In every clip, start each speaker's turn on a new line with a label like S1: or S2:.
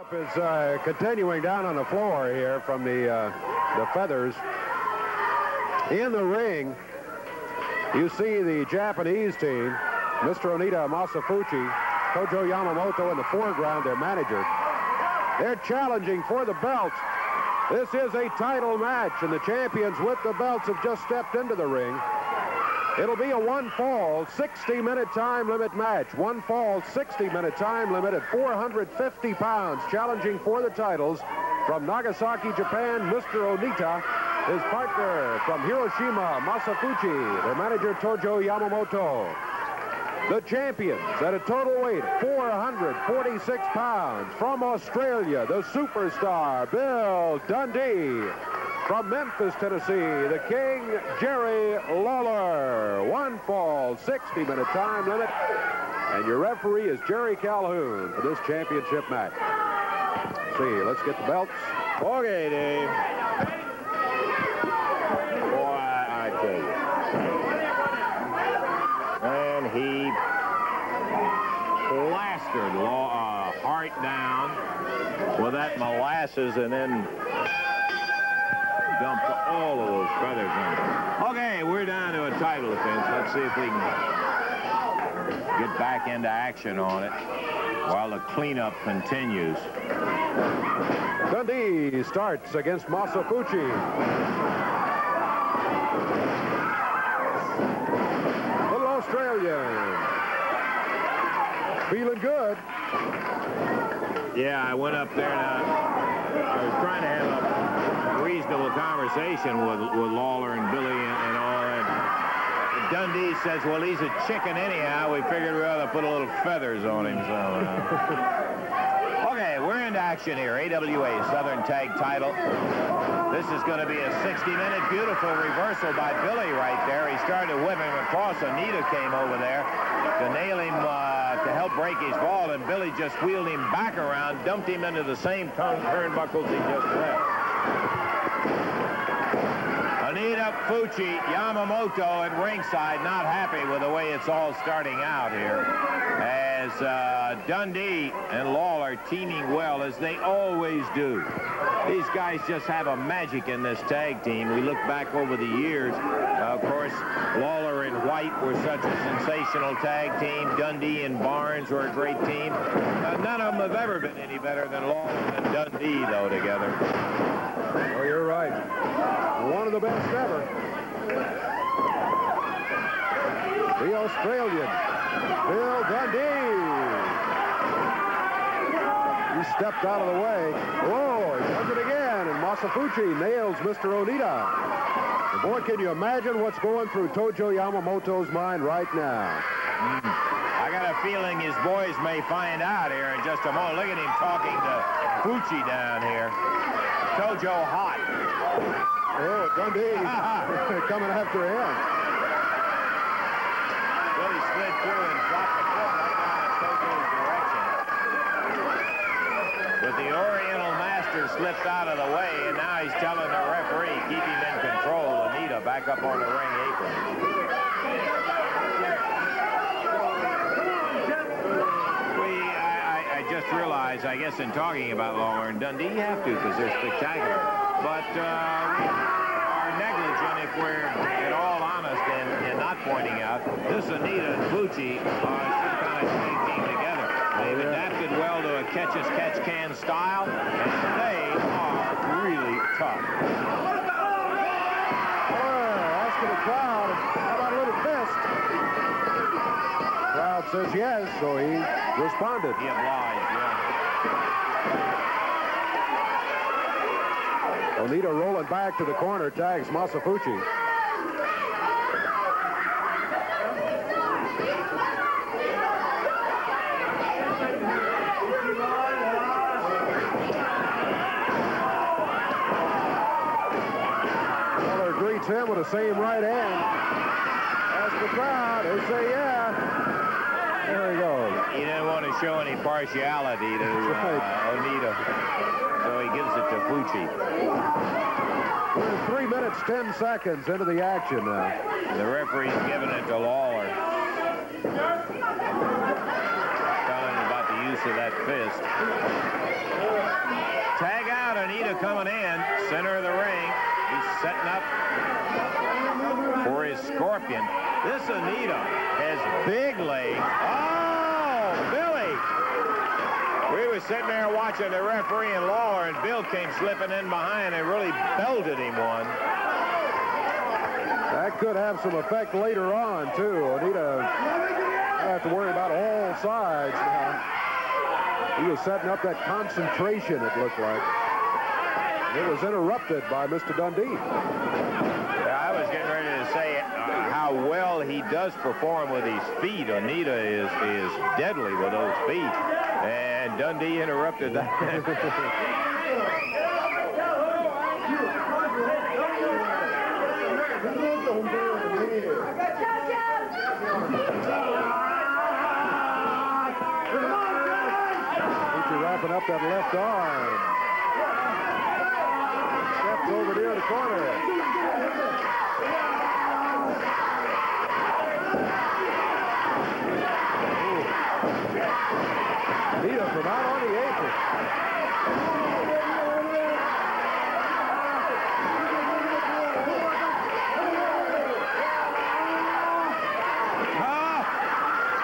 S1: group is continuing down on the floor here from the Feathers. In the ring, you see the Japanese team, Mr. Onita, Masafuchi, Tojo Yamamoto in the foreground, their manager. They're challenging for the belts. This is a title match, and the champions with the belts have just stepped into the ring. It'll be a one-fall, 60-minute time limit match. One fall, 60-minute time limit at 450 pounds. Challenging for the titles from Nagasaki, Japan, Mr. Onita. His partner from Hiroshima, Masafuchi. Their manager, Tojo Yamamoto. The champions at a total weight, 446 pounds. From Australia, the superstar, Bill Dundee. From Memphis, Tennessee, the King, Jerry Lawler. One fall, 60-minute time limit. And your referee is Jerry Calhoun for this championship match. See, let's get the belts. Okay, Dave. Boy, I tell you. And he plastered Hart down with that molasses and then dumped all of those feathers in. Okay, we're down to a title defense. Let's see if we can get back into action on it while the cleanup continues. Dundee starts against Masafuchi. Little Australian. Feeling good.
S2: Yeah, I went up there and I was trying to have a reasonable conversation with Lawler and Billy and all that. Dundee says, well, he's a chicken anyhow. We figured we'd rather put a little feathers on him. So, okay, we're into action here. AWA Southern Tag Title. This is going to be a 60-minute beautiful reversal by Billy right there. He started to whip him across. Onita came over there to nail him to help break his fall, and Billy just wheeled him back around, dumped him into the same turnbuckles he just left. Onita, Fuchi, Yamamoto at ringside, not happy with the way it's all starting out here, as Dundee and Lawler teaming well, as they always do. These guys just have a magic in this tag team. We look back over the years. Of course, Lawler and White were such a sensational tag team. Dundee and Barnes were a great team. None of them have ever been any better than Lawler and Dundee, though, together.
S1: Oh, you're right. One of the best ever. The Australian, Bill Dundee. He stepped out of the way. Whoa, he does it again, and Masafuchi nails Mr. Onita. And boy, can you imagine what's going through Tojo Yamamoto's mind right now?
S2: I got a feeling his boys may find out here in just a moment. Look at him talking to Fuchi down here. Tojo hot.
S1: Oh, Dundee coming after him.
S2: Billy slid through and dropped the foot right down in Tojo's direction. But the Oriental Master slipped out of the way, and now he's telling the referee, keep him in control. Onita back up on the ring apron. I just realized, I guess, in talking about Lawler and Dundee, you have to, because they're spectacular. But we are negligent if we're at all honest and not pointing out this Onita and Fuchi are some kind of tag team together. They've adapted well to a catch-as-catch-can style, and they are really tough.
S1: Well, asking the crowd, how about a little fist? Crowd says yes, so he responded.
S2: He obliged, yeah.
S1: Onita rolling back to the corner, tags Masafuchi. Lawler greets him with the same right hand. That's the crowd. They say yeah. There he goes.
S2: He didn't want to show any partiality to Onita, so he gives it to Fuchi.
S1: We're 3 minutes, 10 seconds into the action now.
S2: The referee's giving it to Lawler. Telling him about the use of that fist. coming in, center of the ring. He's setting up for his scorpion. This Onita has big legs. Oh, Billy! We were sitting there watching the referee and Lawler, and Bill came slipping in behind and really belted him one.
S1: That could have some effect later on, too. Onita have to worry about all sides now. He was setting up that concentration, it looked like. It was interrupted by Mr. Dundee.
S2: Yeah, I was getting ready to say how well he does perform with his feet. Onita is deadly with those feet. And Dundee interrupted that.
S1: Fuchi wrapping up that left arm. Steps over near the corner. Onita from out on the apron.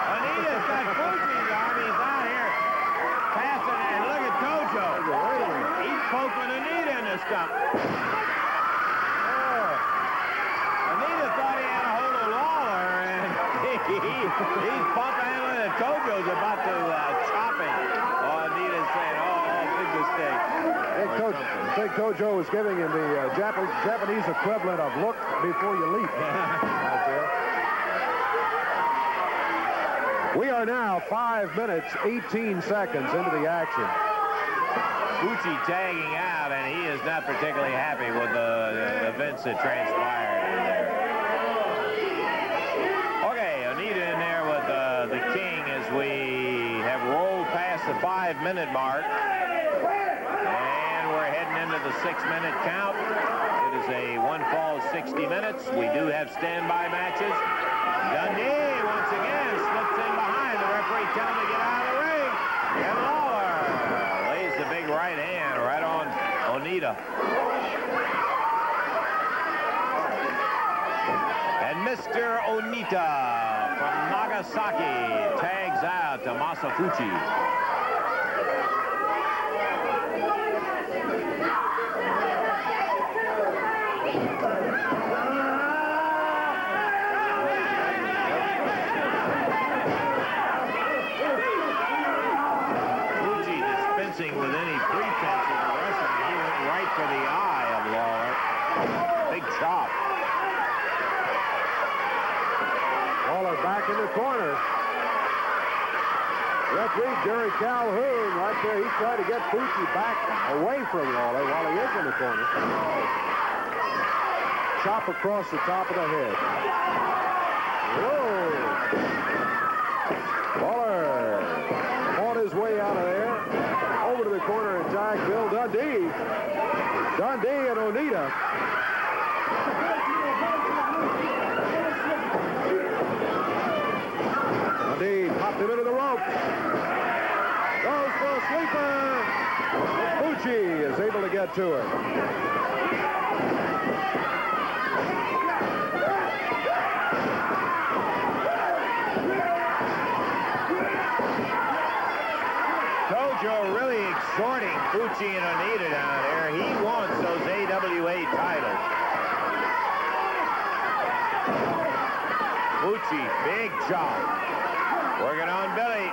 S2: Onita's got Fuchi's arm. He's out here passing, and look at Tojo. He's poking Onita in the stump. Onita thought he had a hold of Lawler, and he's pump handling, and Tojo's about to chop him. Onita's saying, big mistake.
S1: I think Tojo was giving him the Japanese equivalent of look before you leap. Out there. We are now 5 minutes, 18 seconds into the action.
S2: Fuchi tagging out, and he is not particularly happy with the events that transpired in there. Okay, Onita in there with the King as we have rolled past the 5-minute mark. And we're heading into the 6-minute count. It is a one fall 60 minutes. We do have standby matches. Dundee once again slips in behind. The referee telling him to get out of the ring. And Lawler lays the big right hand right on Onita. And Mr. Onita from Nagasaki tags out to Fuchi. With any pretense of wrestling, he went right for the eye of Lawler. Big chop.
S1: Lawler back in the corner. Referee Jerry Calhoun right there. He's trying to get Fuchi back away from Lawler while he is in the corner. Chop across the top of the head. Whoa! Lawler fought his way out of there. Over to the corner and tag Bill Dundee. Dundee and Onita. Dundee popped him into the rope. Goes for a sleeper. Fuchi is able to get to it. Really exhorting Fuchi and Onita down there. He wants those AWA titles. Fuchi, big chop. Working on Billy.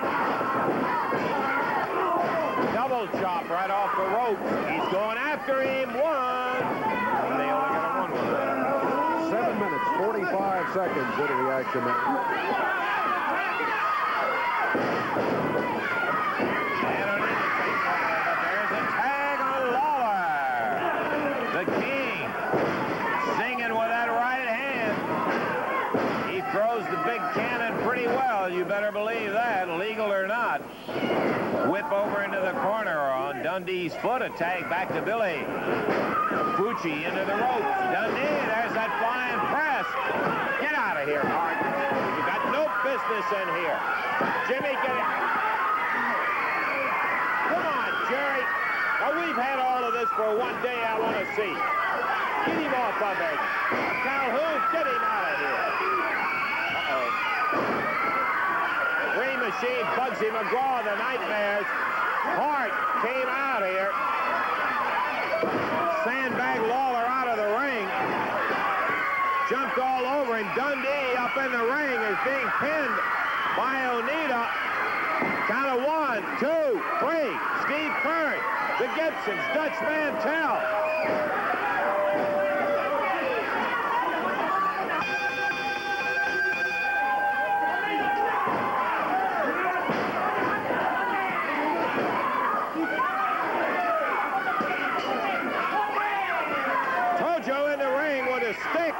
S1: Double chop right off the ropes. He's going after him. One. And they only got a one with it. 7 minutes, 45 seconds into the action now.
S2: You better believe that, legal or not. Whip over into the corner on Dundee's foot. A tag back to Billy. Fuchi into the ropes. Dundee, there's that flying press. Get out of here, Martin. You got no business in here. Jimmy, get it. Come on, Jerry. Now, we've had all of this is for one day I want to see. Get him off of it. Calhoun, get him out of here. Uh-oh. Dream Machine, Bugsy McGraw, the Nightmares. Hart came out here. Sandbag Lawler out of the ring. Jumped all over, and Dundee up in the ring is being pinned by Onita. Count of 1, 2, 3. Steve Kern, the Gibsons, Dutch Mantell. Stick,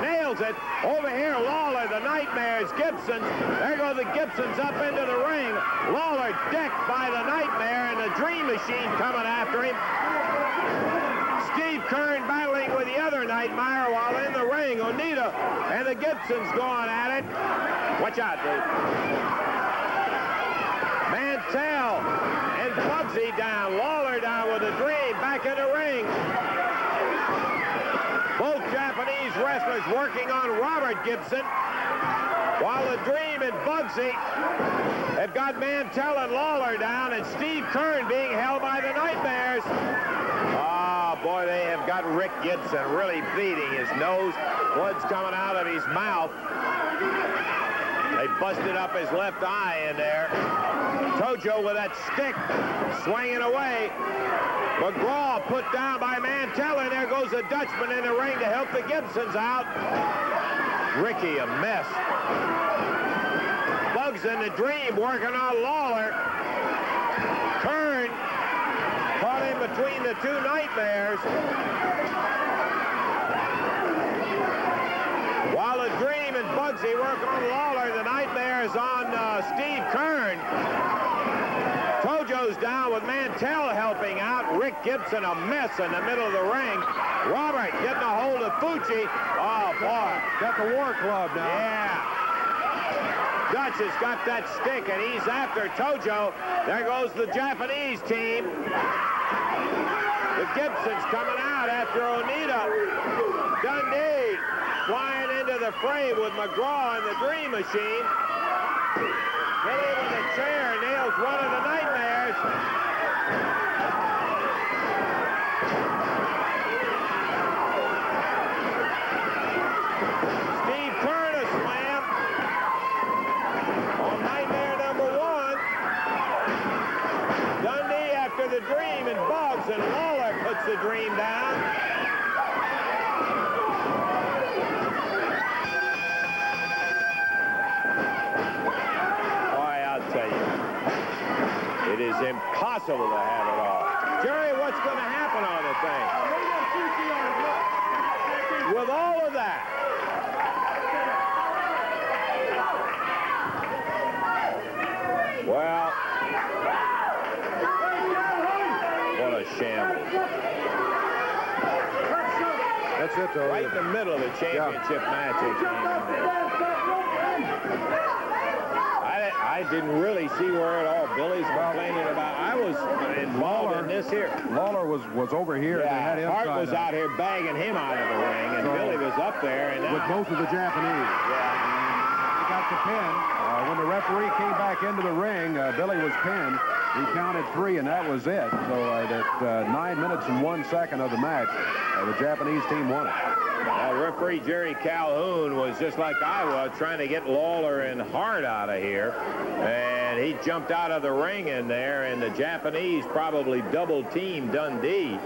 S2: nails it. Over here, Lawler, the Nightmares, Gibsons. There go the Gibsons up into the ring. Lawler decked by the Nightmare, and the Dream Machine coming after him. Steve Kern battling with the other Nightmare while in the ring. Onita and the Gibsons going at it. Watch out, dude. Mantell and Bugsy down. Lawler down with the Dream. Back in the ring. Both Japanese wrestlers working on Robert Gibson, while the Dream and Bugsy have got Mantell and Lawler down, and Steve Kern being held by the Nightmares. Ah, boy, they have got Rick Gibson really bleeding his nose. Blood's coming out of his mouth. They busted up his left eye in there. Tojo with that stick, swinging away. McGraw put down by Mantell, and there goes the Dutchman in the ring to help the Gibsons out. Ricky, a mess. Bugs and the Dream working on Lawler. Kern caught in between the two Nightmares. While the Dream and Bugsy work on Lawler, the Nightmares on Steve Kern. Tojo's down with Mantell helping out. Rick Gibson a mess in the middle of the ring. Robert getting a hold of Fuchi. Oh, boy.
S1: Got the War Club now.
S2: Yeah. Dutch has got that stick, and he's after Tojo. There goes the Japanese team. The Gibsons coming out after Onita. Dundee flying into the fray with McGraw and the Dream Machine. Billy with a chair nails one of the Nightmares. Steve Kern a slam on Nightmare number 1. Dundee after the Dream and Bugs, and Lawler puts the Dream down. It is impossible to have it all. Jerry, what's going to happen on the thing? With all of that. Well, what a shambles.
S1: That's it, though.
S2: Right in the middle of the championship match. I didn't really see where it all. Billy's complaining about. I was involved in this here.
S1: Lawler was over here.
S2: Yeah,
S1: and they had him
S2: Hart was out here bagging him out of the ring, and Billy was up there. And
S1: with most of the Japanese.
S2: Yeah.
S1: He got the pin. When the referee came back into the ring, Billy was pinned. He counted 3, and that was it. So at 9 minutes and 1 second of the match, the Japanese team won it.
S2: Referee Jerry Calhoun was just like I was, trying to get Lawler and Hart out of here. And he jumped out of the ring in there, and the Japanese probably double-teamed Dundee.